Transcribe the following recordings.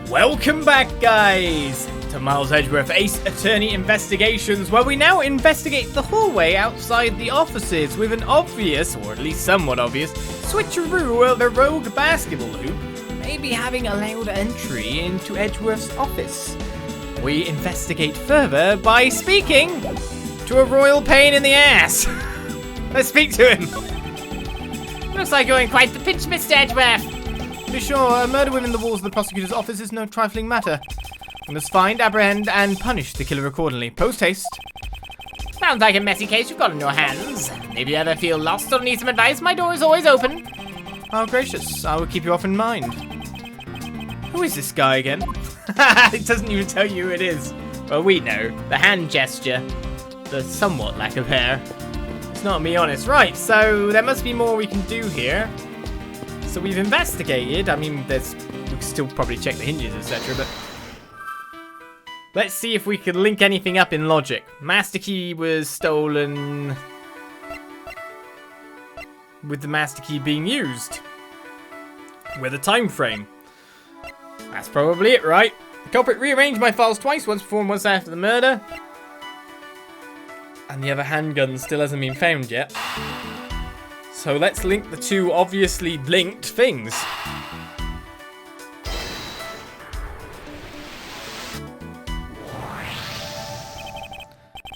Welcome back, guys, to Miles Edgeworth Ace Attorney Investigations, where we now investigate the hallway outside the offices with an obvious, or at least somewhat obvious, switcheroo of a rogue basketball hoop maybe having allowed entry into Edgeworth's office. We investigate further by speaking to a royal pain in the ass. Let's speak to him. Looks like you're in quite the pinch, Mr. Edgeworth. To be sure, a murder within the walls of the prosecutor's office is no trifling matter. We must find, apprehend, and punish the killer accordingly. Post haste. Sounds like a messy case you've got on your hands. If you ever feel lost or need some advice, my door is always open. How gracious. I will keep you off in mind. Who is this guy again? It doesn't even tell you who it is. Well, we know. The hand gesture. The somewhat lack of hair. It's not me honest. Right, so there must be more we can do here. So we've investigated. I mean, we can still probably check the hinges, etc. But let's see if we can link anything up in logic. Master key was stolen with the master key being used. With a time frame. That's probably it, right? The culprit rearranged my files twice, once before and once after the murder. And the other handgun still hasn't been found yet. So let's link the two obviously linked things.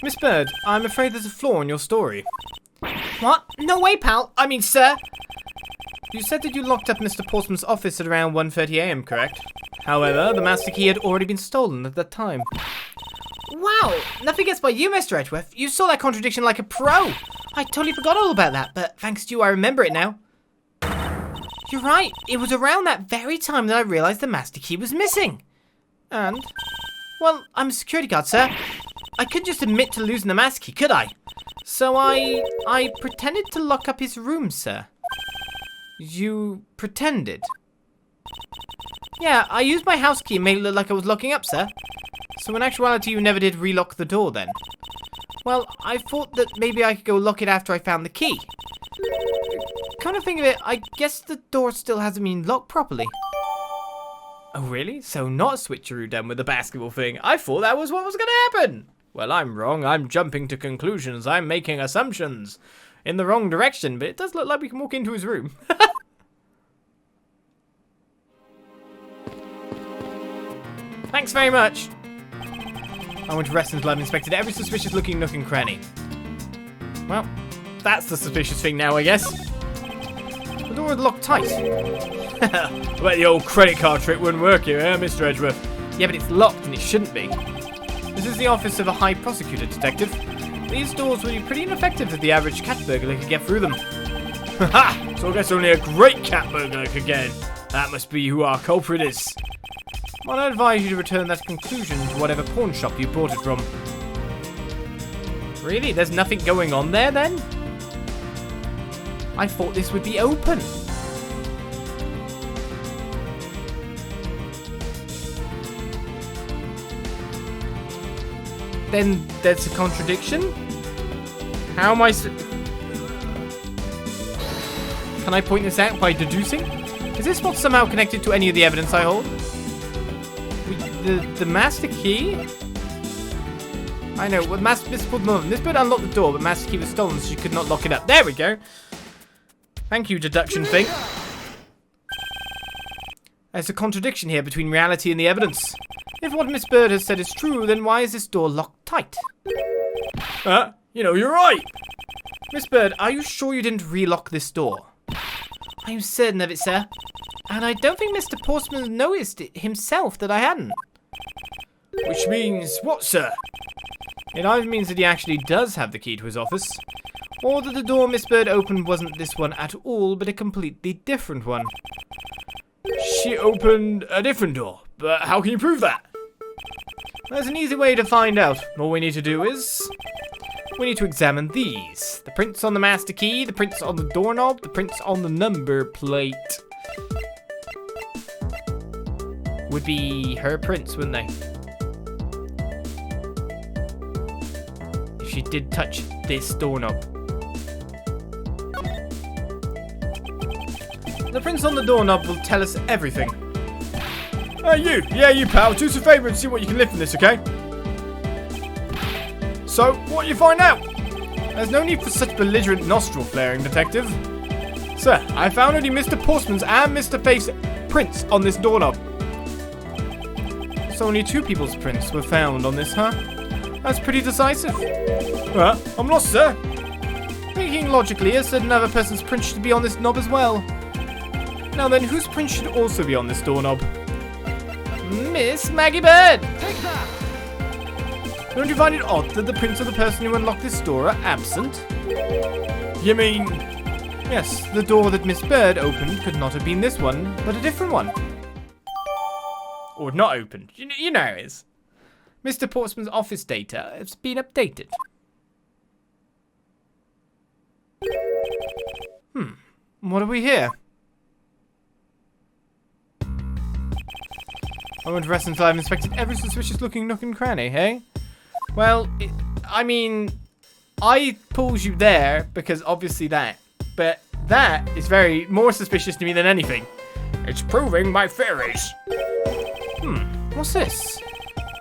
Miss Bird, I'm afraid there's a flaw in your story. What? No way, pal. I mean, sir. You said that you locked up Mr. Portsman's office at around 1:30 AM, correct? However, the master key had already been stolen at that time. Wow, nothing gets by you, Mr. Edgeworth. You saw that contradiction like a pro. I totally forgot all about that, but thanks to you, I remember it now. You're right. It was around that very time that I realized the master key was missing. And? Well, I'm a security guard, sir. I couldn't just admit to losing the master key, could I? So I pretended to lock up his room, sir. You pretended? Yeah, I used my house key and made it look like I was locking up, sir. So in actuality, you never did relock the door then? Well, I thought that maybe I could go lock it after I found the key. Come to think of it, I guess the door still hasn't been locked properly. Oh really? So not a switcheroo done with the basketball thing. I thought that was what was going to happen. Well, I'm wrong. I'm jumping to conclusions. I'm making assumptions in the wrong direction, but it does look like we can walk into his room. Thanks very much. I went to Reston's Blood and inspected every suspicious looking nook and cranny. Well, that's the suspicious thing now, I guess. The door is locked tight. I bet the old credit card trick wouldn't work here, eh, Mr. Edgeworth? Yeah, but it's locked and it shouldn't be. This is the office of a high prosecutor, detective. These doors would be pretty ineffective if the average cat burglar could get through them. Ha! So I guess only a great cat burglar could get in. That must be who our culprit is. Well, I advise you to return that conclusion to whatever pawn shop you bought it from. Really? There's nothing going on there, then? I thought this would be open. Then there's a contradiction? How am I... Can I point this out by deducing? Is this not somehow connected to any of the evidence I hold? The master key? I know, well, Miss Bird unlocked the door, but master key was stolen, so she could not lock it up. There we go. Thank you, deduction thing. There's a contradiction here between reality and the evidence. If what Miss Bird has said is true, then why is this door locked tight? You know, you're right. Miss Bird, are you sure you didn't relock this door? I am certain of it, sir. And I don't think Mr. Portsman noticed it himself that I hadn't. Which means what, sir? It either means that he actually does have the key to his office, or that the door Miss Bird opened wasn't this one at all, but a completely different one. She opened a different door, but how can you prove that? There's an easy way to find out. All we need to do is... we need to examine these. The prints on the master key, the prints on the doorknob, the prints on the number plate. Would be her prints, wouldn't they? If she did touch this doorknob. The prints on the doorknob will tell us everything. You! Yeah, you pal. Do us a favour and see what you can lift from this, okay? So, what you find out? There's no need for such belligerent nostril flaring, detective. Sir, I found only Mr. Portsman's and Mr. Faith's prints on this doorknob. So only 2 people's prints were found on this, huh? That's pretty decisive. I'm lost, sir. Thinking logically, a certain other person's print should be on this knob as well. Now then, whose print should also be on this doorknob? Miss Maggey Bird! Take that! Don't you find it odd that the prints of the person who unlocked this door are absent? You mean... Yes, the door that Miss Bird opened could not have been this one, but a different one. Or not opened. You know how it is. Mr. Portsman's office data has been updated. What do we hear? I won't rest until I've inspected every suspicious looking nook and cranny, hey? Well, I mean, I pulls you there because obviously that. But that is more suspicious to me than anything. It's proving my theories. What's this?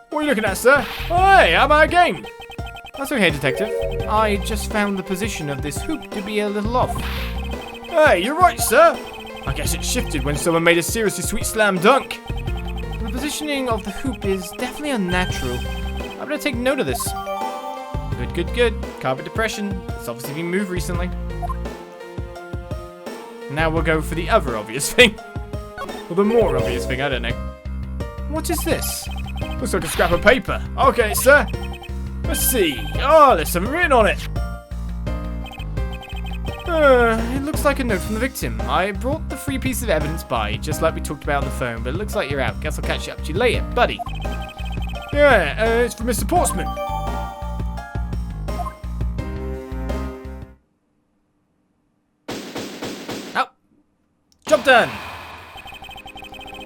What are you looking at, sir? Oh, hey, how about a game? That's okay, detective. I just found the position of this hoop to be a little off. Hey, you're right, sir. I guess it shifted when someone made a seriously sweet slam dunk. The positioning of the hoop is definitely unnatural. I better take note of this. Good. Carpet depression. It's obviously been moved recently. Now we'll go for the other obvious thing. Or the more obvious thing, I don't know. What is this? Looks like a scrap of paper. Okay, sir. Let's see. Oh, there's something written on it. It looks like a note from the victim. I brought the 3 pieces of evidence by, just like we talked about on the phone, but it looks like you're out. Guess I'll catch up to you later, buddy. Yeah, it's from Mr. Portsman. Oh, job done.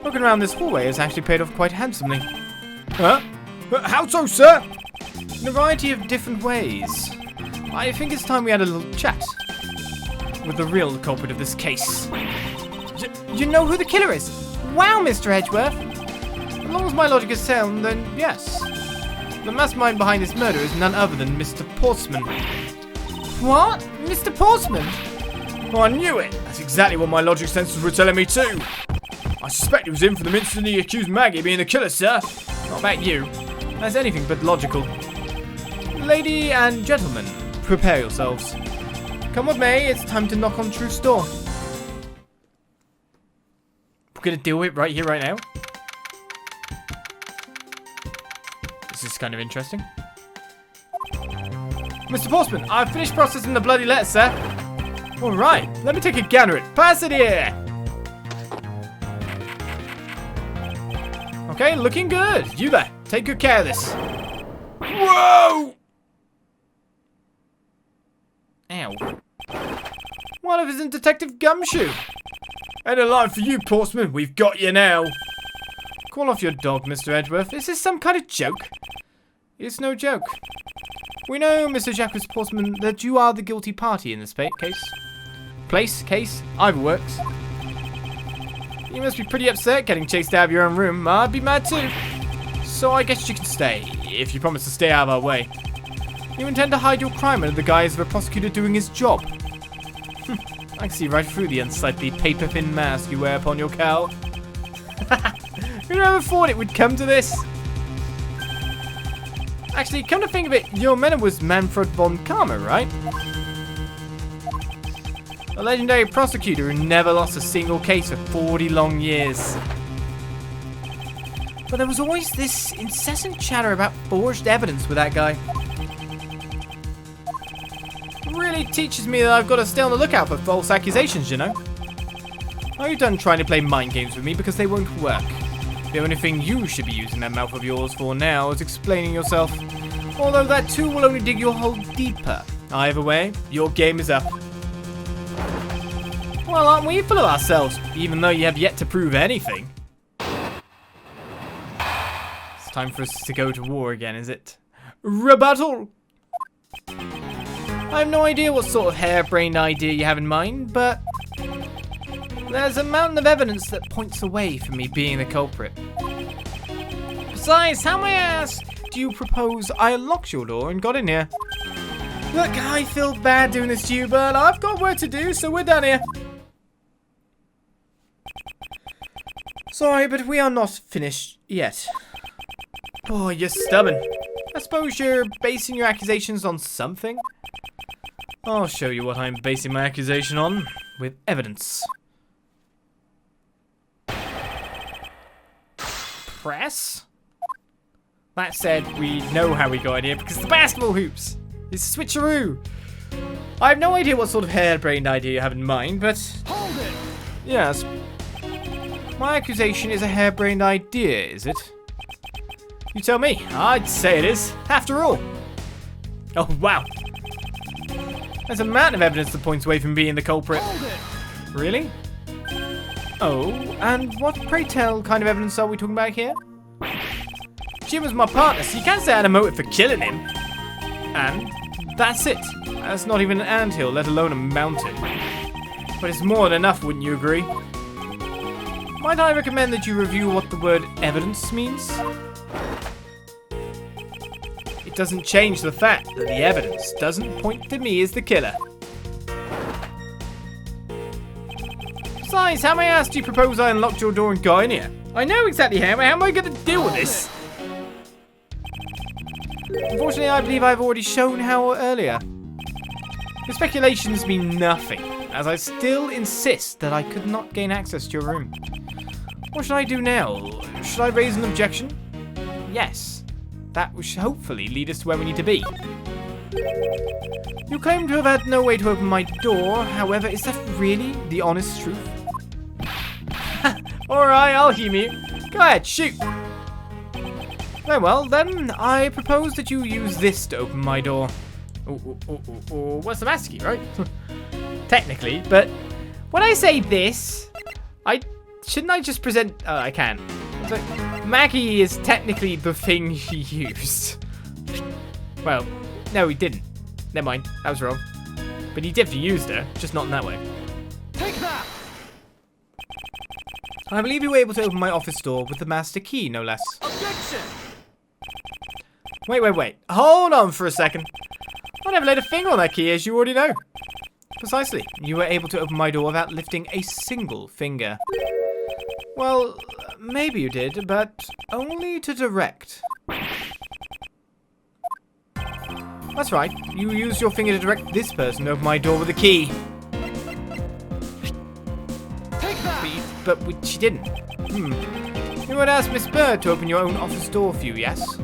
Looking around this hallway has actually paid off quite handsomely. Huh? How so, sir? In a variety of different ways. I think it's time we had a little chat with the real culprit of this case. You know who the killer is? Wow, Mr. Edgeworth. As long as my logic is sound, then yes. The mastermind behind this murder is none other than Mr. Portsman. What? Mr. Portsman? Oh, I knew it. That's exactly what my logic sensors were telling me too. I suspect it was him from the instant he accused Maggey of being the killer, sir. Not about you. That's anything but logical. Lady and gentlemen, prepare yourselves. Come with me, it's time to knock on Truth's door. We're gonna deal with it right here, right now. This is kind of interesting. Mr. Portsman, I've finished processing the bloody letter, sir. Alright, let me take a gander at it. Pass it here! Okay, looking good. You there, take good care of this. Whoa! Ow. What if it's Detective Gumshoe? And a line for you, Portsman. We've got you now. Call off your dog, Mr. Edgeworth. Is this some kind of joke? It's no joke. We know, Mr. Jacques Portsman, that you are the guilty party in this case. Either works. You must be pretty upset getting chased out of your own room. I'd be mad too. So I guess you can stay, if you promise to stay out of our way. You intend to hide your crime under the guise of a prosecutor doing his job. I can see right through the unsightly paper-thin mask you wear upon your cowl. Who ever thought it would come to this? Actually, come to think of it, your mentor was Manfred von Karma, right? A legendary prosecutor who never lost a single case for 40 long years. But there was always this incessant chatter about forged evidence with that guy. Really teaches me that I've got to stay on the lookout for false accusations, you know? Are you done trying to play mind games with me because they won't work? The only thing you should be using that mouth of yours for now is explaining yourself. Although that too will only dig your hole deeper. Either way, your game is up. Well, aren't we full of ourselves, even though you have yet to prove anything? It's time for us to go to war again, is it? Rebuttal! I have no idea what sort of harebrained idea you have in mind, but There's a mountain of evidence that points away from me being the culprit. Besides, how may I ask do you propose I unlocked your door and got in here? Look, I feel bad doing this to you, but I've got work to do, so we're done here. Sorry, but we are not finished yet. Boy, you're stubborn. I suppose you're basing your accusations on something? I'll show you what I'm basing my accusation on, with evidence. Press? That said, we know how we got in here because the basketball hoops. It's switcheroo. I have no idea what sort of harebrained idea you have in mind, but... Hold it! Yes. My accusation is a harebrained idea, is it? You tell me. I'd say it is, after all. Oh, wow. There's a mountain of evidence that points away from being the culprit. Hold it! Really? Oh, and what, pray tell, kind of evidence are we talking about here? Jim was my partner, so you can't say I had a motive for killing him. And that's it. That's not even an anthill, let alone a mountain. But it's more than enough, wouldn't you agree? Might I recommend that you review what the word evidence means? It doesn't change the fact that the evidence doesn't point to me as the killer. Besides, how may I ask do you propose I unlocked your door and got in here? I know exactly how am I going to deal with this? Unfortunately, I believe I've already shown how earlier. The speculations mean nothing, as I still insist that I could not gain access to your room. What should I do now? Should I raise an objection? Yes. That should hopefully lead us to where we need to be. You claim to have had no way to open my door, however, is that really the honest truth? Alright, I'll humor you. Go ahead, shoot! Very well, then, I propose that you use this to open my door. What's the master key, right? Technically, but when I say this, shouldn't I just present... Oh, I can. So, Maggey is technically the thing he used. Well, no, he didn't. Never mind, that was wrong. But he definitely used her, just not in that way. Take that! I believe you were able to open my office door with the master key, no less. Objection! Wait. Hold on for a second. I never laid a finger on that key, as you already know. Precisely. You were able to open my door without lifting a single finger. Well, maybe you did, but only to direct. That's right. You used your finger to direct this person to open my door with a key. Take that! But she didn't. You would ask Miss Bird to open your own office door for you, yes?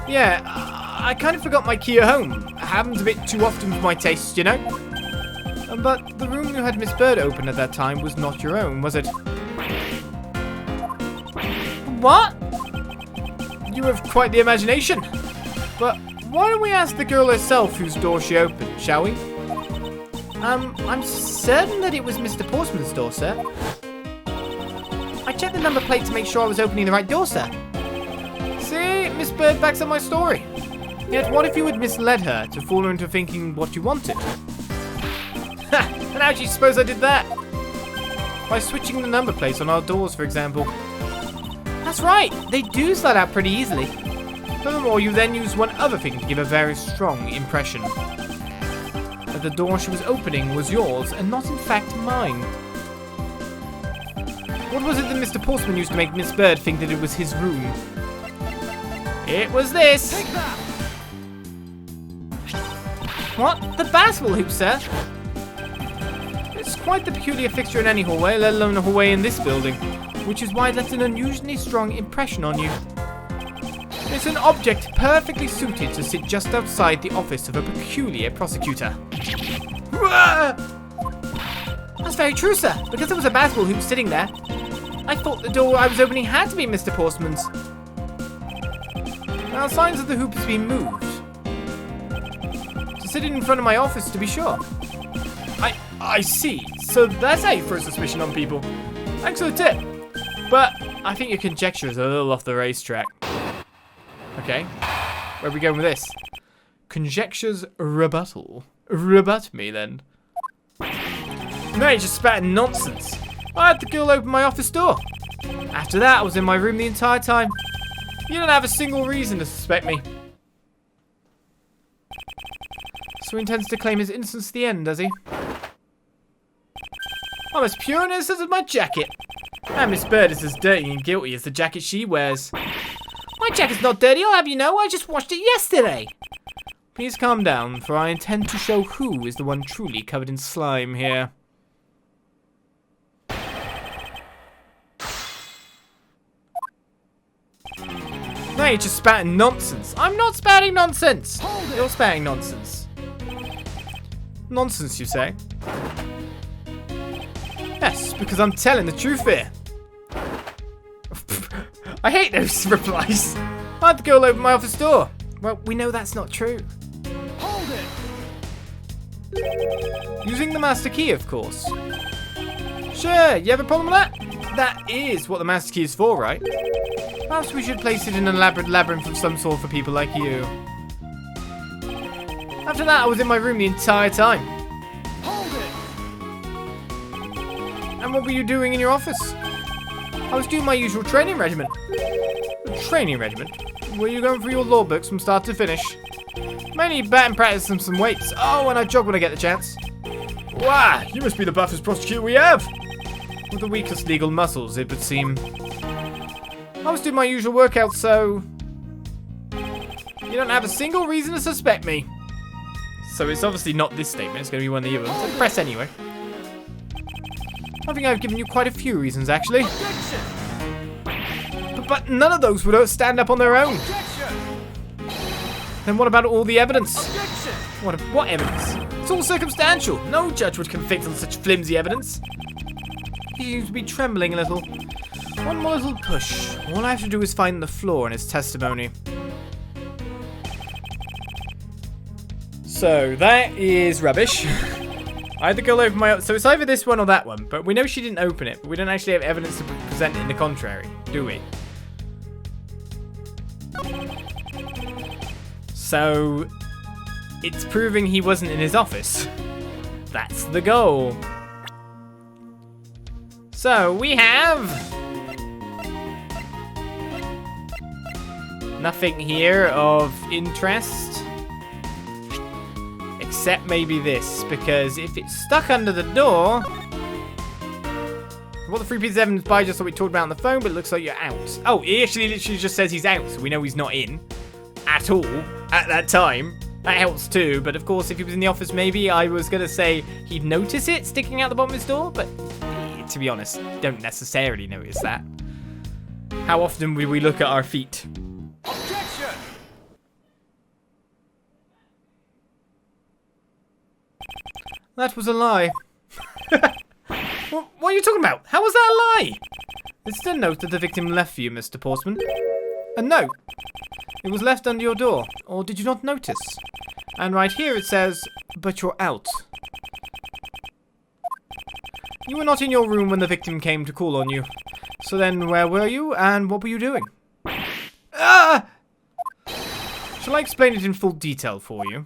Yeah, I kind of forgot my key at home. It happens a bit too often for my taste, you know? But the room you had Miss Bird open at that time was not your own, was it? What? You have quite the imagination. But why don't we ask the girl herself whose door she opened, shall we? I'm certain that it was Mr. Portsman's door, sir. I checked the number plate to make sure I was opening the right door, sir. See, Miss Bird backs up my story. Yet what if you had misled her to fool her into thinking what you wanted? Ha! And how do you suppose I did that? By switching the number plates on our doors, for example. That's right, they do slide out pretty easily. Furthermore, you then use one other thing to give a very strong impression. That the door she was opening was yours and not in fact mine. What was it that Mr. Portsman used to make Miss Bird think that it was his room? It was this! Take that! What? The basketball hoop, sir? It's quite the peculiar fixture in any hallway, let alone a hallway in this building, which is why it left an unusually strong impression on you. It's an object perfectly suited to sit just outside the office of a peculiar prosecutor. That's very true, sir. Because there was a basketball hoop sitting there, I thought the door I was opening had to be Mr. Portsman's. Now, signs of the hoop has been moved. To sit in front of my office, to be sure. I see. So that's how you throw suspicion on people. Thanks for the tip. But I think your conjecture is a little off the racetrack. Okay. Where are we going with this? Conjecture's rebuttal. Rebut me, then. No, you just spat nonsense. I had the girl open my office door. After that, I was in my room the entire time. You don't have a single reason to suspect me. So he intends to claim his innocence to the end, does he? I'm as pure and innocent as my jacket. And Miss Bird is as dirty and guilty as the jacket she wears. My jacket's not dirty, I'll have you know. I just washed it yesterday. Please calm down, for I intend to show who is the one truly covered in slime here. No, you're just spouting nonsense. I'm not spouting nonsense. You're spouting nonsense. Nonsense, you say? Yes, because I'm telling the truth here. I hate those replies. I had the girl open my office door. Well, we know that's not true. Hold it. Using the master key, of course. Sure, you have a problem with that? That is what the master key is for, right? Perhaps we should place it in an elaborate labyrinth of some sort for people like you. After that, I was in my room the entire time. Hold it. And what were you doing in your office? I was doing my usual training regimen. Training regimen? Were you going through your law books from start to finish? Mainly bat and practice some weights. Oh, and I jog when I get the chance. Wow, you must be the buffest prosecutor we have. With the weakest legal muscles, it would seem. I was doing my usual workout, so you don't have a single reason to suspect me. So it's obviously not this statement, it's going to be one of the other ones. So press anyway. I think I've given you quite a few reasons, actually. But none of those would stand up on their own. Then what about all the evidence? What evidence? It's all circumstantial. No judge would convict on such flimsy evidence. He seems to be trembling a little. One more little push. All I have to do is find the flaw in his testimony. So, that is rubbish. I had the girl open my... So it's either this one or that one. But we know she didn't open it. But we don't actually have evidence to present in the contrary. Do we? So... it's proving he wasn't in his office. That's the goal. So, we have... nothing here of interest. Except maybe this, because if it's stuck under the door... what the 3 pieces of evidence by just what we talked about on the phone, but it looks like you're out. Oh, he actually literally just says he's out, so we know he's not in. At all. At that time. That helps too, but of course if he was in the office maybe I was going to say he'd notice it sticking out the bottom of his door, but to be honest, don't necessarily notice that. How often will we look at our feet? Objection! That was a lie. What are you talking about? How was that a lie? It's a note that the victim left for you, Mr. Portsman. A note? It was left under your door, or did you not notice? And right here it says, but you're out. You were not in your room when the victim came to call on you. So then where were you, and what were you doing? Ah! Shall I explain it in full detail for you?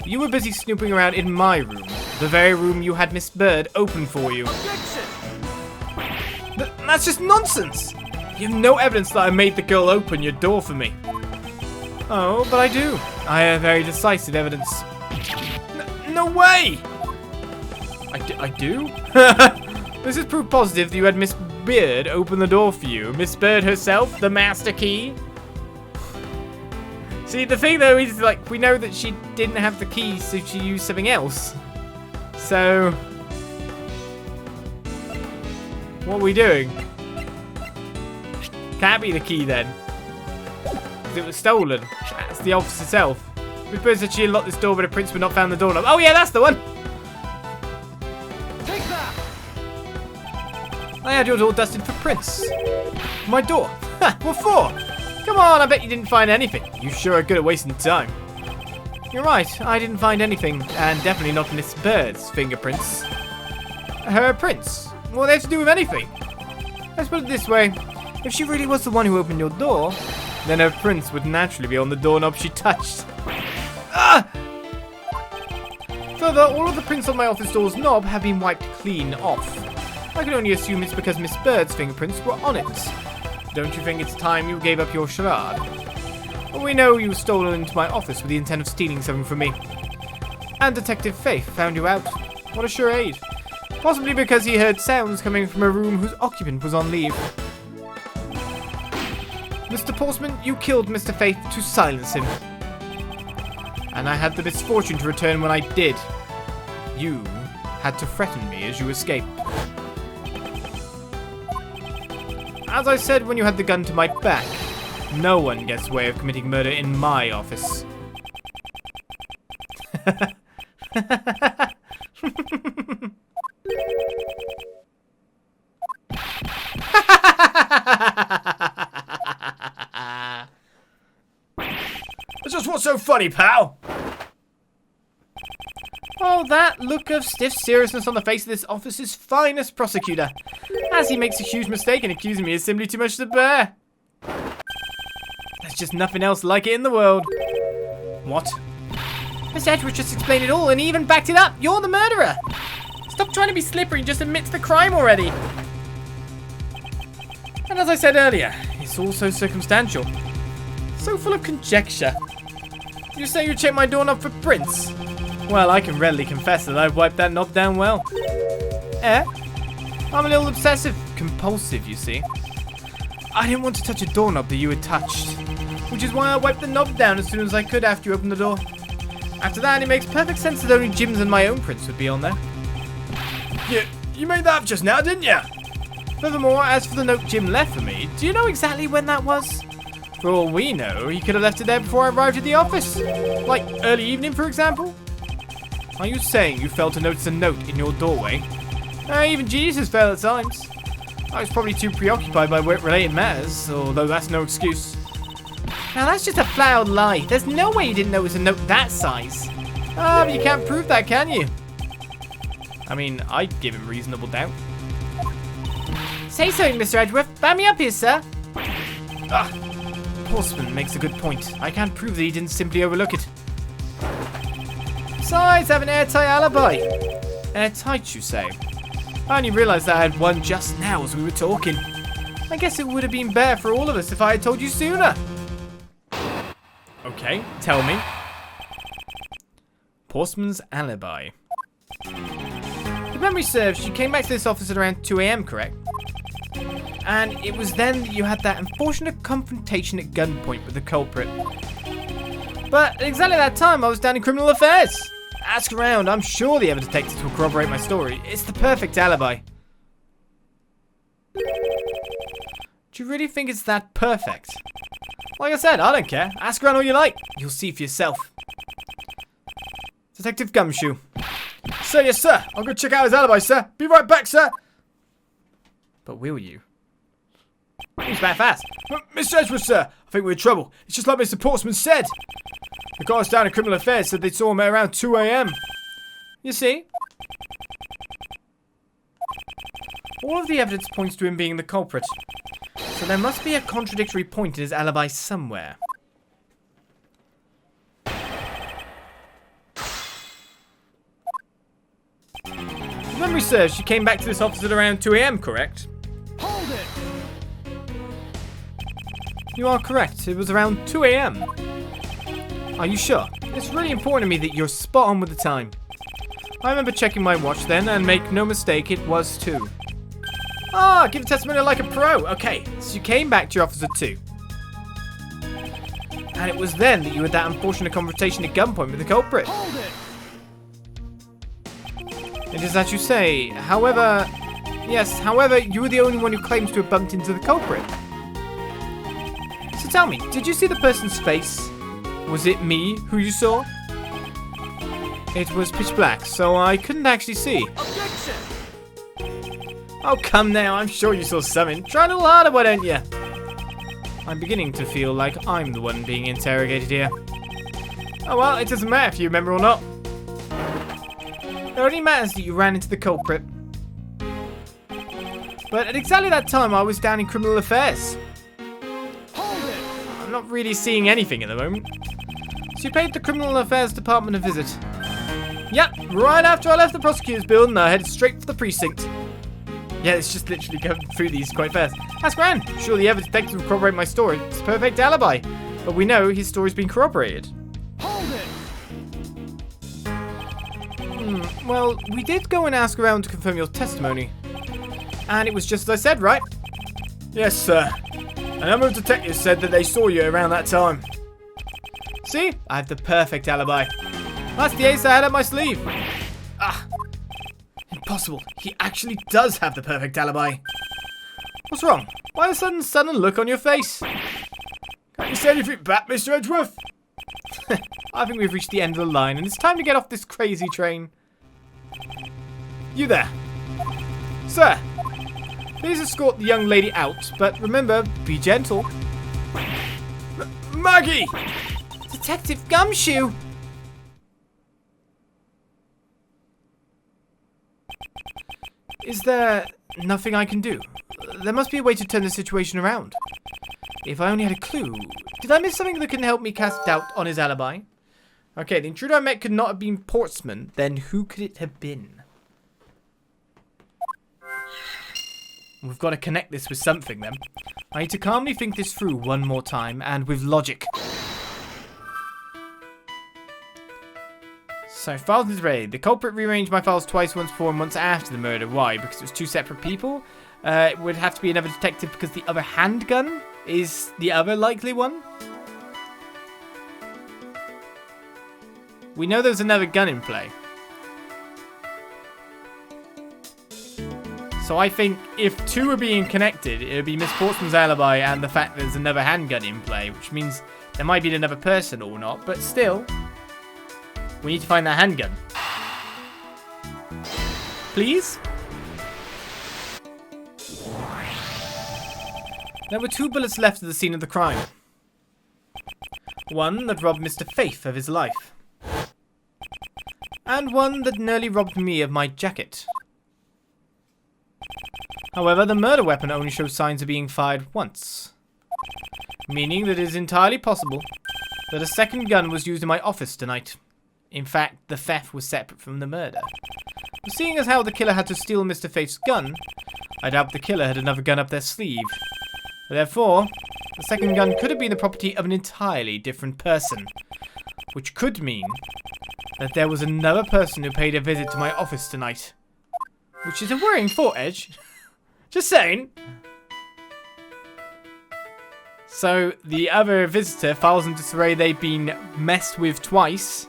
You were busy snooping around in my room, the very room you had Miss Bird open for you. That's just nonsense! You have no evidence that I made the girl open your door for me. Oh, but I do. I have very decisive evidence. No way! I do? This is proof positive that you had Miss Bird open the door for you. Miss Bird herself, the master key. See, the thing though is, like, we know that she didn't have the key, so she used something else. So... what are we doing? Can't be the key then. Because it was stolen. That's the office itself. We suppose that she unlocked this door, but the prince would not found the doorknob. Oh yeah, that's the one! Take that! I had your door dusted for prints. My door? Ha! What for? Come on, I bet you didn't find anything. You sure are good at wasting time. You're right, I didn't find anything, and definitely not Miss Bird's fingerprints. Her prints? What do they have to do with anything? Let's put it this way. If she really was the one who opened your door, then her prints would naturally be on the doorknob she touched. Ah! Further, all of the prints on my office door's knob have been wiped clean off. I can only assume it's because Miss Bird's fingerprints were on it. Don't you think it's time you gave up your charade? Well, we know you stole into my office with the intent of stealing something from me. And Detective Faith found you out. What a charade. Possibly because he heard sounds coming from a room whose occupant was on leave. Mr. Portsman, you killed Mr. Faith to silence him. And I had the misfortune to return when I did. You had to threaten me as you escaped. As I said when you had the gun to my back, no one gets away with committing murder in my office. Just what's so funny, pal? Oh, that look of stiff seriousness on the face of this office's finest prosecutor, as he makes a huge mistake in accusing me is simply too much to bear. There's just nothing else like it in the world. What? Miss Edgeworth just explained it all and he even backed it up. You're the murderer. Stop trying to be slippery and just admit to the crime already. And as I said earlier, it's all so circumstantial. So full of conjecture. You say you checked my doorknob for prints? Well, I can readily confess that I've wiped that knob down well. Eh? I'm a little obsessive compulsive, you see. I didn't want to touch a doorknob that you had touched, which is why I wiped the knob down as soon as I could after you opened the door. After that, it makes perfect sense that only Jim's and my own prints would be on there. You made that up just now, didn't you? Furthermore, as for the note Jim left for me, do you know exactly when that was? For all we know, he could have left it there before I arrived at the office. Like, early evening, for example? Are you saying you failed to notice a note in your doorway? Even geniuses fail at times. I was probably too preoccupied by work-related matters, although that's no excuse. Now that's just a flat-out lie. There's no way you didn't notice a note that size. Ah, but you can't prove that, can you? I mean, I'd give him reasonable doubt. Say something, Mr. Edgeworth. Back me up here, sir. Portsman makes a good point. I can't prove that he didn't simply overlook it. Besides, I have an airtight alibi. Airtight, you say? I only realised that I had one just now as we were talking. I guess it would have been better for all of us if I had told you sooner. Okay, tell me. Portsman's alibi. If memory serves, you came back to this office at around 2 AM, correct? And it was then that you had that unfortunate confrontation at gunpoint with the culprit. But at exactly that time, I was down in criminal affairs. Ask around, I'm sure the other detectives will corroborate my story. It's the perfect alibi. Do you really think it's that perfect? Like I said, I don't care. Ask around all you like. You'll see for yourself. Detective Gumshoe. Sir, yes, sir. I'll go check out his alibi, sir. Be right back, sir. But will you? He's back fast. Mr. Edgeworth, sir. I think we're in trouble. It's just like Mr. Portsman said. The guys down in criminal affairs said they saw him at around 2 AM. You see? All of the evidence points to him being the culprit. So there must be a contradictory point in his alibi somewhere. If memory serves, she came back to this office at around 2 AM, correct? Hold it. You are correct. It was around 2 AM. Are you sure? It's really important to me that you're spot on with the time. I remember checking my watch then, and make no mistake, it was 2. Ah, give testimony like a pro. Okay, so you came back to your office at 2. And it was then that you had that unfortunate confrontation at gunpoint with the culprit. Hold it. It is as you say. However, you were the only one who claims to have bumped into the culprit. So tell me, did you see the person's face? Was it me who you saw? It was pitch black, so I couldn't actually see. Objection. Oh, come now, I'm sure you saw something. Try a little harder, why don't you? I'm beginning to feel like I'm the one being interrogated here. Oh well, it doesn't matter if you remember or not. It only matters that you ran into the culprit. But at exactly that time, I was down in criminal affairs. Hold it. I'm not really seeing anything at the moment. So you paid the criminal affairs department a visit. Yep, right after I left the prosecutor's building, I headed straight for the precinct. Yeah, it's just literally going through these quite fast. That's grand. Surely the other detective will corroborate my story. It's a perfect alibi. But we know his story's been corroborated. Hold it! Well, we did go and ask around to confirm your testimony. And it was just as I said, right? Yes, sir. A number of detectives said that they saw you around that time. See? I have the perfect alibi. That's the ace I had up my sleeve. Ah. Impossible. He actually does have the perfect alibi. What's wrong? Why the sudden look on your face? Can't you say anything back, Mr. Edgeworth? I think we've reached the end of the line and it's time to get off this crazy train. You there. Sir, please escort the young lady out, but remember, be gentle. Maggey! Detective Gumshoe! Is there nothing I can do? There must be a way to turn the situation around. If I only had a clue. Did I miss something that can help me cast doubt on his alibi? Okay, the intruder I met could not have been Portsman. Then who could it have been? We've got to connect this with something then. I need to calmly think this through one more time and with logic. So, files is ready. The culprit rearranged my files twice, once before and once after the murder. Why? Because it was two separate people? It would have to be another detective because the other handgun is the other likely one? We know there's another gun in play. So I think if two are being connected, it would be Miss Portsman's alibi and the fact that there's another handgun in play, which means there might be another person or not, but still, we need to find that handgun. Please? There were 2 bullets left at the scene of the crime. One that robbed Mr. Faith of his life. And one that nearly robbed me of my jacket. However, the murder weapon only shows signs of being fired once. Meaning that it is entirely possible that a second gun was used in my office tonight. In fact, the theft was separate from the murder. But seeing as how the killer had to steal Mr. Faith's gun, I doubt the killer had another gun up their sleeve. Therefore, the second gun could have been the property of an entirely different person. Which could mean that there was another person who paid a visit to my office tonight. Which is a worrying thought, Edge. Just saying. So, the other visitor files in disarray they've been messed with twice.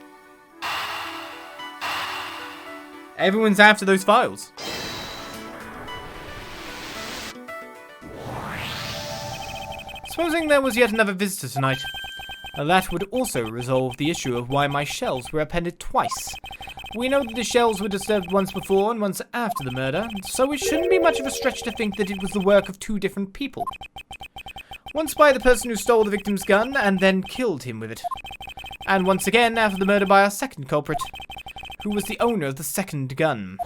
Everyone's after those files. Supposing there was yet another visitor tonight. That would also resolve the issue of why my shells were appended twice. We know that the shells were disturbed once before and once after the murder, so it shouldn't be much of a stretch to think that it was the work of 2 different people. Once by the person who stole the victim's gun and then killed him with it. And once again after the murder by our second culprit, who was the owner of the second gun.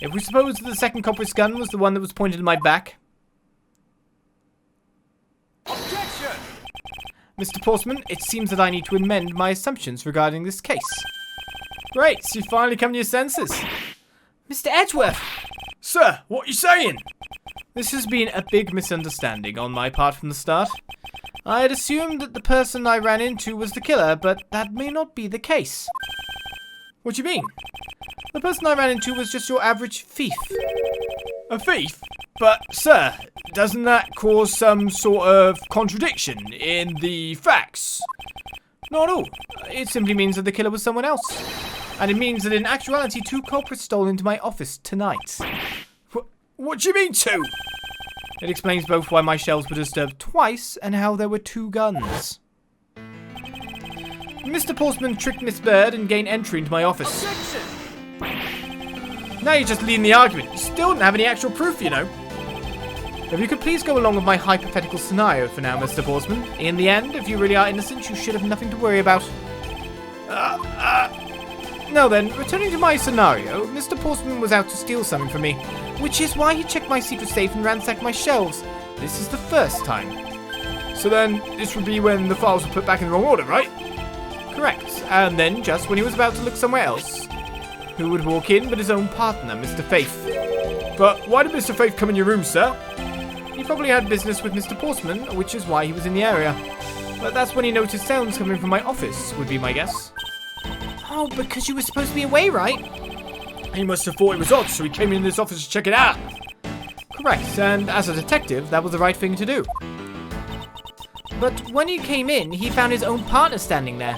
If we suppose that the second culprit's gun was the one that was pointed at my back. Objection! Mr. Portsman, it seems that I need to amend my assumptions regarding this case. Great, so you finally come to your senses. Mr. Edgeworth! Sir, what are you saying? This has been a big misunderstanding on my part from the start. I had assumed that the person I ran into was the killer, but that may not be the case. What do you mean? The person I ran into was just your average thief. A thief? But, sir, doesn't that cause some sort of contradiction in the facts? Not at all. It simply means that the killer was someone else. And it means that in actuality 2 culprits stole into my office tonight. What do you mean 2? It explains both why my shells were disturbed twice and how there were 2 guns. Mr. Portsman tricked Miss Bird and gained entry into my office. Objection! Now you're just leading the argument. You still don't have any actual proof, you know. If you could please go along with my hypothetical scenario for now, Mr. Portsman. In the end, if you really are innocent, you should have nothing to worry about. Now then, returning to my scenario, Mr. Portsman was out to steal something from me, which is why he checked my secret safe and ransacked my shelves. This is the first time. So then, this would be when the files were put back in the wrong order, right? Correct. And then, just when he was about to look somewhere else, who would walk in but his own partner, Mr. Faith? But why did Mr. Faith come in your room, sir? He probably had business with Mr. Portsman, which is why he was in the area. But that's when he noticed sounds coming from my office, would be my guess. Oh, because you were supposed to be away, right? He must have thought it was odd, so he came in this office to check it out. Correct, and as a detective, that was the right thing to do. But when he came in, he found his own partner standing there.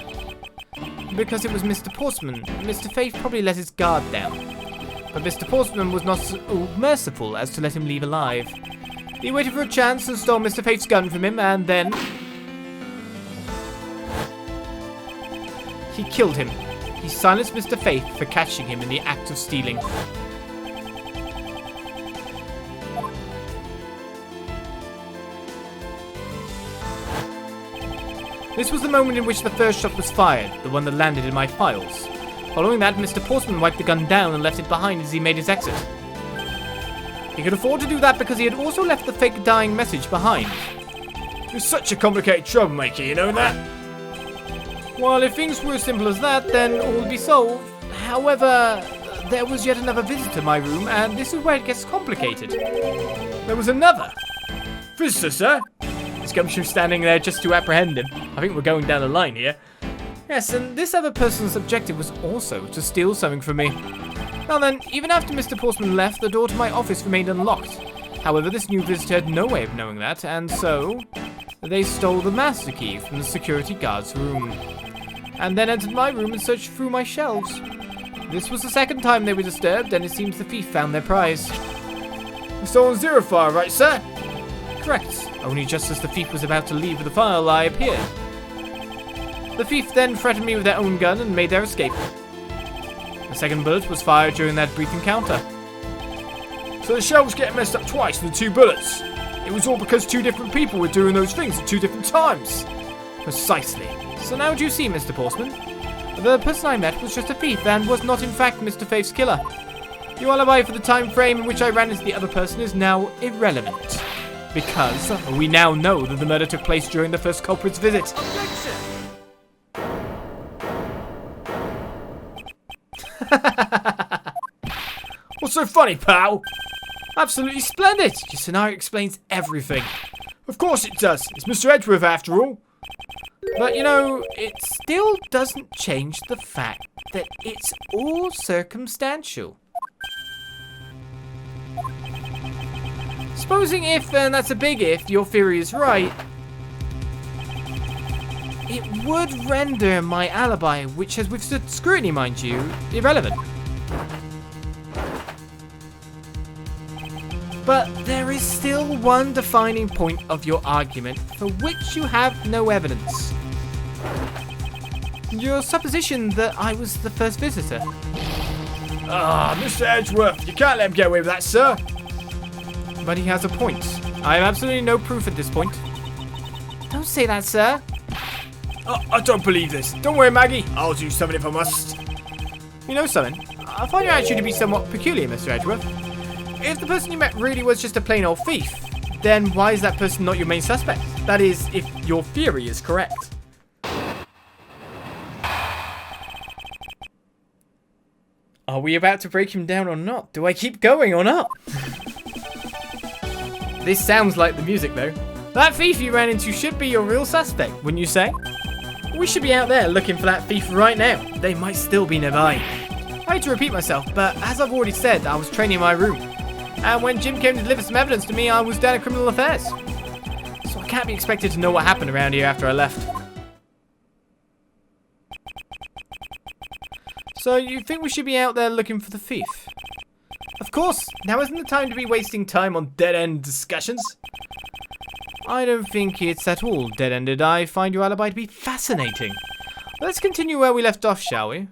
Because it was Mr. Portsman, Mr. Faith probably let his guard down. But Mr. Portsman was not so merciful as to let him leave alive. He waited for a chance and stole Mr. Faith's gun from him, and then he killed him. He silenced Mr. Faith for catching him in the act of stealing. This was the moment in which the first shot was fired, the one that landed in my files. Following that, Mr. Portsman wiped the gun down and left it behind as he made his exit. He could afford to do that because he had also left the fake dying message behind. You're such a complicated troublemaker, you know that? Well, if things were as simple as that, then all would be solved. However, there was yet another visitor to my room, and this is where it gets complicated. There was another visitor, sir? This Gumshoe standing there just to apprehend him. I think we're going down the line here. Yes, and this other person's objective was also to steal something from me. Now then, even after Mr. Portsman left, the door to my office remained unlocked. However, this new visitor had no way of knowing that, and so they stole the master key from the security guard's room, and then entered my room and searched through my shelves. This was the second time they were disturbed, and it seems the thief found their prize. You stole zero file, right, sir? Correct. Only just as the thief was about to leave with the file, I appeared. The thief then threatened me with their own gun and made their escape. The second bullet was fired during that brief encounter. So the shell was getting messed up twice with the two bullets. It was all because two different people were doing those things at two different times. Precisely. So now do you see, Mr. Portsman? The person I met was just a thief and was not in fact Mr. Faith's killer. Your alibi for the time frame in which I ran into the other person is now irrelevant. Because we now know that the murder took place during the first culprit's visit. Objection! What's so funny, pal? Absolutely splendid! Your scenario explains everything. Of course it does. It's Mr. Edgeworth after all. But you know, it still doesn't change the fact that it's all circumstantial. Supposing if, and that's a big if, your theory is right, it would render my alibi, which has withstood scrutiny, mind you, irrelevant. But there is still one defining point of your argument for which you have no evidence. Your supposition that I was the first visitor. Ah, Mr. Edgeworth, you can't let him get away with that, sir. But he has a point. I have absolutely no proof at this point. Don't say that, sir. I don't believe this. Don't worry, Maggey. I'll do something if I must. You know something? I find your attitude to be somewhat peculiar, Mr. Edgeworth. If the person you met really was just a plain old thief, then why is that person not your main suspect? That is, if your theory is correct. Are we about to break him down or not? Do I keep going or not? This sounds like the music, though. That thief you ran into should be your real suspect, wouldn't you say? We should be out there looking for that thief right now. They might still be nearby. I hate to repeat myself, but as I've already said, I was training in my room. And when Jim came to deliver some evidence to me, I was down at Criminal Affairs. So I can't be expected to know what happened around here after I left. So you think we should be out there looking for the thief? Of course, now isn't the time to be wasting time on dead-end discussions. I don't think it's at all dead-ended. I find your alibi to be fascinating. Let's continue where we left off, shall we?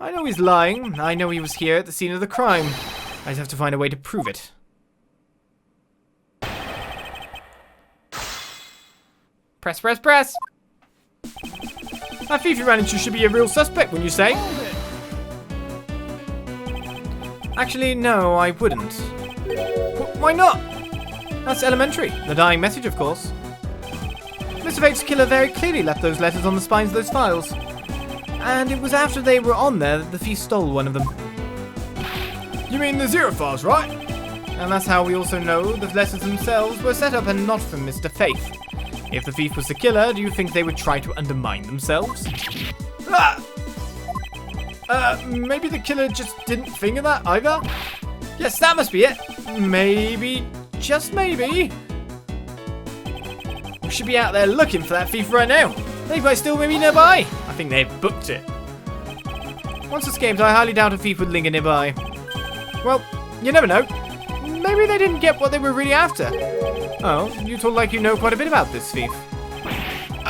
I know he's lying. I know he was here at the scene of the crime. I just have to find a way to prove it. Press, press, press! That thief you ran into should be a real suspect, wouldn't you say? Actually, no, I wouldn't. Why not? That's elementary. The dying message, of course. Mr. Faith's killer very clearly left those letters on the spines of those files. And it was after they were on there that the thief stole one of them. You mean the zero files, right? And that's how we also know the letters themselves were set up and not from Mr. Faith. If the thief was the killer, do you think they would try to undermine themselves? Maybe the killer just didn't think of that either? Yes, that must be it. Maybe, just maybe. We should be out there looking for that thief right now. They might still maybe nearby. I think they've booked it. Once escaped, I highly doubt a thief would linger nearby. Well, you never know. Maybe they didn't get what they were really after. Oh, you talk like you know quite a bit about this thief.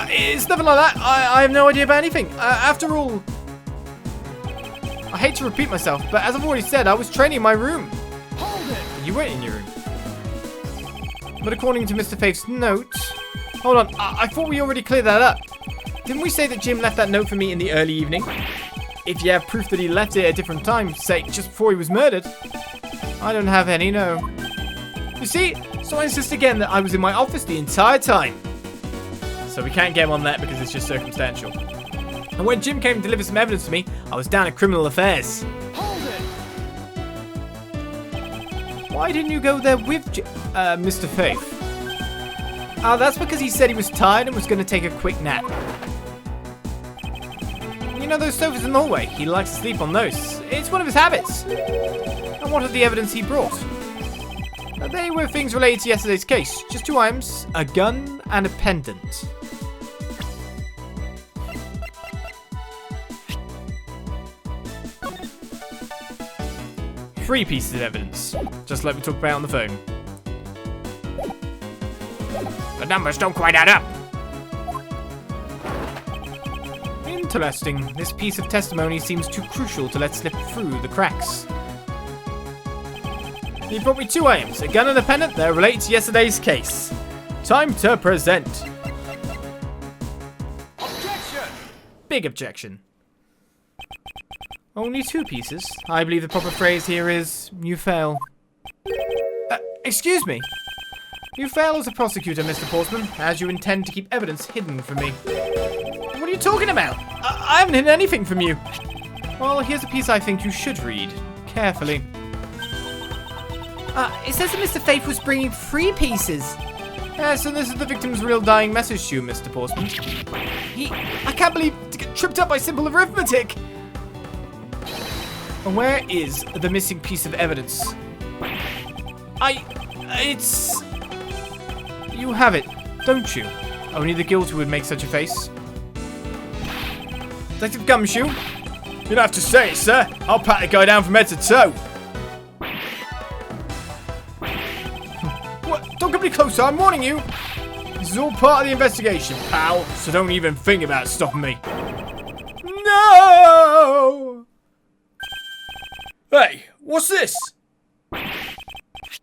It's nothing like that. I have no idea about anything. After all... I hate to repeat myself, but as I've already said, I was training in my room. Hold it! You weren't in your room. But according to Mr. Faith's note... Hold on, I thought we already cleared that up. Didn't we say that Jim left that note for me in the early evening? If you have proof that he left it at a different time, say just before he was murdered. I don't have any, no. You see, so I insist again that I was in my office the entire time. So we can't get him on that because it's just circumstantial. And when Jim came to deliver some evidence to me, I was down at criminal affairs. Hold it! Why didn't you go there with Mr. Faith? Oh, that's because he said he was tired and was going to take a quick nap. You know those sofas in the hallway? He likes to sleep on those. It's one of his habits. And what of the evidence he brought? They were things related to yesterday's case. Just 2 items, a gun and a pendant. Three pieces of evidence, just like we talked about on the phone. The numbers don't quite add up. Interesting. This piece of testimony seems too crucial to let slip through the cracks. You brought me 2 items, a gun and a pendant that relate to yesterday's case. Time to present. Objection! Big objection. Only 2 pieces. I believe the proper phrase here is, you fail. Excuse me. You fail as a prosecutor, Mr. Portsman, as you intend to keep evidence hidden from me. What are you talking about? I haven't hidden anything from you. Well, here's a piece I think you should read. Carefully. It says that Mr. Faith was bringing 3 pieces. So this is the victim's real dying message to you, Mr. Portsman. I can't believe to get tripped up by simple arithmetic. And where is the missing piece of evidence? It's... You have it, don't you? Only the guilty would make such a face. Detective Gumshoe? You don't have to say it, sir. I'll pat the guy down from head to toe. What? Don't come any closer, I'm warning you. This is all part of the investigation, pal, so don't even think about stopping me. No! Hey, what's this?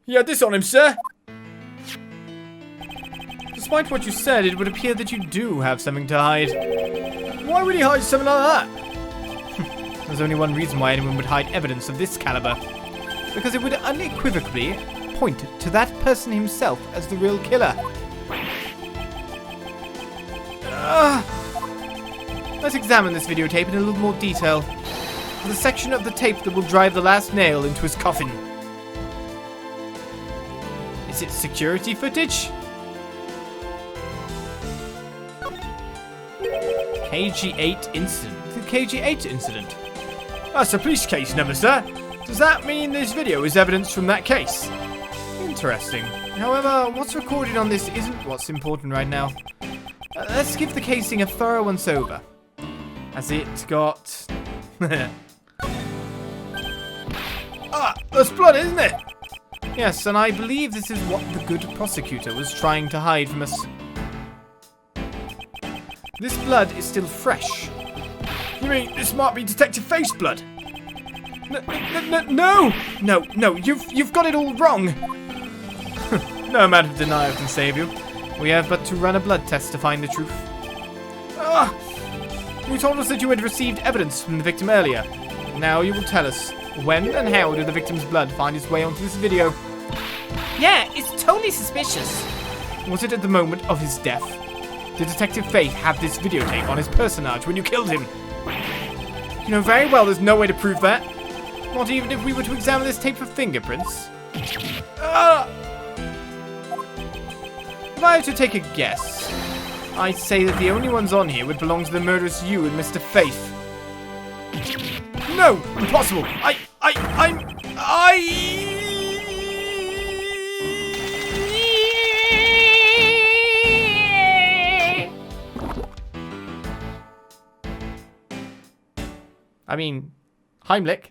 He had this on him, sir. Despite what you said, it would appear that you do have something to hide. Why would he hide something like that? There's only one reason why anyone would hide evidence of this caliber. Because it would unequivocally point to that person himself as the real killer. Let's examine this videotape in a little more detail. The section of the tape that will drive the last nail into his coffin. Is it security footage? KG8 incident. The KG8 incident. That's a police case number, sir. Does that mean this video is evidence from that case? Interesting. However, what's recorded on this isn't what's important right now. Let's give the casing a thorough once over. Has it got... That's blood, isn't it? Yes, and I believe this is what the good prosecutor was trying to hide from us. This blood is still fresh. You mean this might be Detective Faith's blood? No, you've got it all wrong. No amount of denial can save you. We have but to run a blood test to find the truth. You told us that you had received evidence from the victim earlier. Now you will tell us, when and how did the victim's blood find its way onto this video? Yeah, it's totally suspicious. Was it at the moment of his death? did Detective Faith have this videotape on his personage when you killed him? You know very well there's no way to prove that. Not even if we were to examine this tape for fingerprints. If I were to take a guess, I'd say that the only ones on here would belong to the murderous you and Mr. Faith. No! Impossible! I mean, Heimlich.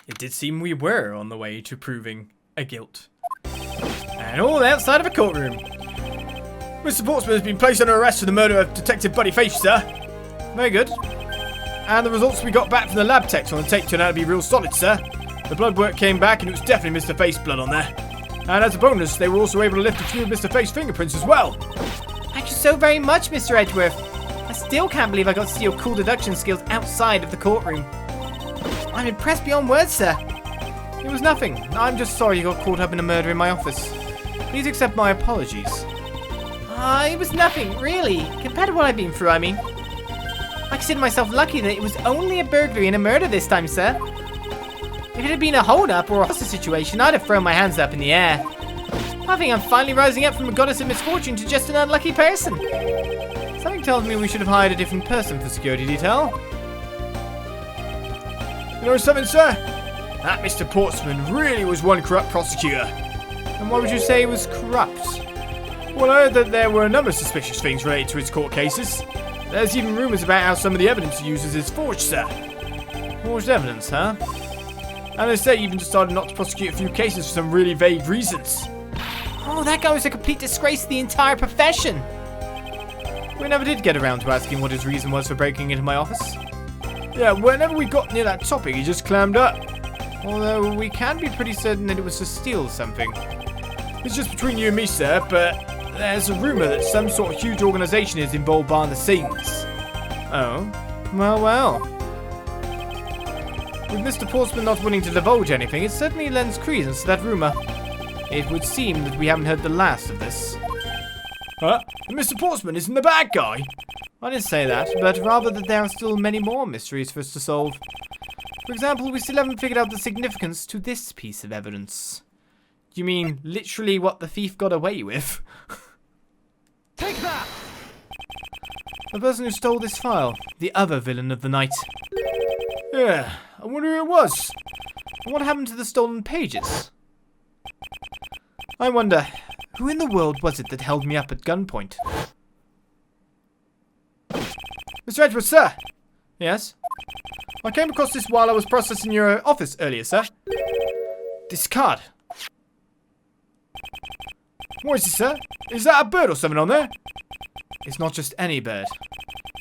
It did seem we were on the way to proving a guilt. And all outside of a courtroom. Mr. Portsman has been placed under arrest for the murder of Detective Buddy Faith, sir. Very good. And the results we got back from the lab techs on the tape turned out to be real solid, sir. The blood work came back and it was definitely Mr. Faith's blood on there. And as a bonus, they were also able to lift a few of Mr. Faith's fingerprints as well. Thank you so very much, Mr. Edgeworth. I still can't believe I got to see your cool deduction skills outside of the courtroom. I'm impressed beyond words, sir. It was nothing. I'm just sorry you got caught up in a murder in my office. Please accept my apologies. It was nothing, really. Compared to what I've been through, I mean. I consider myself lucky that it was only a burglary and a murder this time, sir. If it had been a hold-up or a hostage situation, I'd have thrown my hands up in the air. I think I'm finally rising up from a goddess of misfortune to just an unlucky person. Something tells me we should have hired a different person for security detail. You know something, sir? That Mr. Portsman really was one corrupt prosecutor. And why would you say he was corrupt? Well, I heard that there were a number of suspicious things related to his court cases. There's even rumours about how some of the evidence he uses is forged, sir. Forged evidence, huh? And they say he even decided not to prosecute a few cases for some really vague reasons. Oh, that guy was a complete disgrace to the entire profession. We never did get around to asking what his reason was for breaking into my office. Yeah, whenever we got near that topic, he just clammed up. Although we can be pretty certain that it was to steal something. It's just between you and me, sir, but there's a rumour that some sort of huge organisation is involved behind the scenes. Oh? Well. With Mr. Portsman not willing to divulge anything, it certainly lends credence to that rumour. It would seem that we haven't heard the last of this. Huh? And Mr. Portsman isn't the bad guy? I didn't say that, but rather that there are still many more mysteries for us to solve. For example, we still haven't figured out the significance to this piece of evidence. You mean literally what the thief got away with? Take that! The person who stole this file, the other villain of the night. Yeah, I wonder who it was. And what happened to the stolen pages? I wonder, who in the world was it that held me up at gunpoint? Mr. Edgeworth, sir! Yes? I came across this while I was processing your office earlier, sir. This card. What is it, sir? Is that a bird or something on there? It's not just any bird.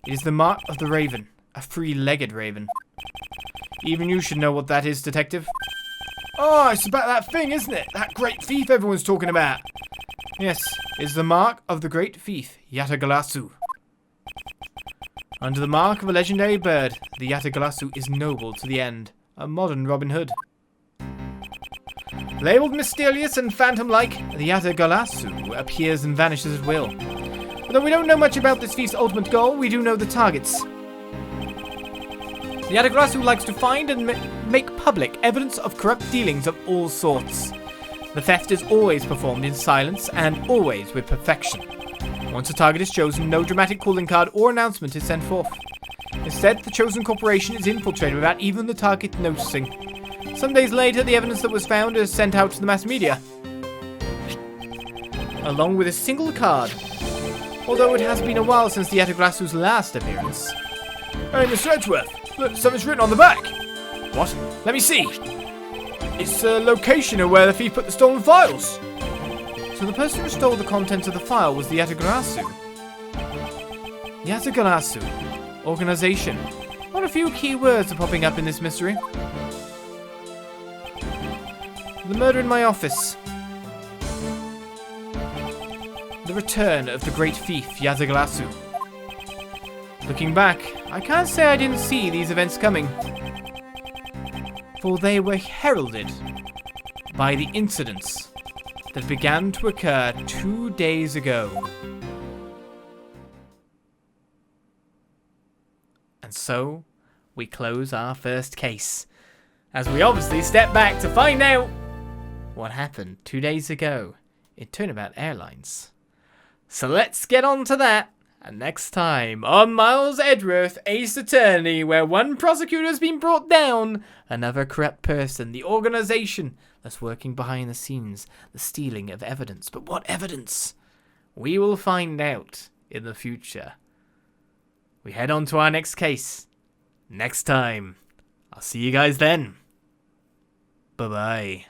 It is the mark of the raven, a three-legged raven. Even you should know what that is, detective. Oh, it's about that thing, isn't it? That great thief everyone's talking about. Yes, it's the mark of the great thief, Yatagalasu. Under the mark of a legendary bird, the Yatagalasu is noble to the end, a modern Robin Hood. Labeled mysterious and phantom-like, the Yatagalasu appears and vanishes at will. Although we don't know much about this thief's ultimate goal, we do know the targets. The Yatagalasu likes to find and make public evidence of corrupt dealings of all sorts. The theft is always performed in silence and always with perfection. Once a target is chosen, no dramatic calling card or announcement is sent forth. Instead, the chosen corporation is infiltrated without even the target noticing. Some days later, the evidence that was found is sent out to the mass media, along with a single card. Although it has been a while since the Yataglasu's last appearance. Hey, Mr. Edgeworth, look, something's written on the back. What? Let me see. It's a location of where the thief put the stolen files. So the person who stole the contents of the file was the Yatagalasu. Yatagalasu. Organization. What a few key words are popping up in this mystery. The murder in my office. The return of the great thief, Yatagalasu. Looking back, I can't say I didn't see these events coming. For they were heralded by the incidents that began to occur 2 days ago. And so, we close our first case, as we obviously step back to find out what happened 2 days ago in Turnabout Airlines. So let's get on to that, and next time on Miles Edgeworth, Ace Attorney, where one prosecutor has been brought down, another corrupt person, the organization that's working behind the scenes, the stealing of evidence. But what evidence? We will find out in the future. We head on to our next case next time. I'll see you guys then. Bye-bye.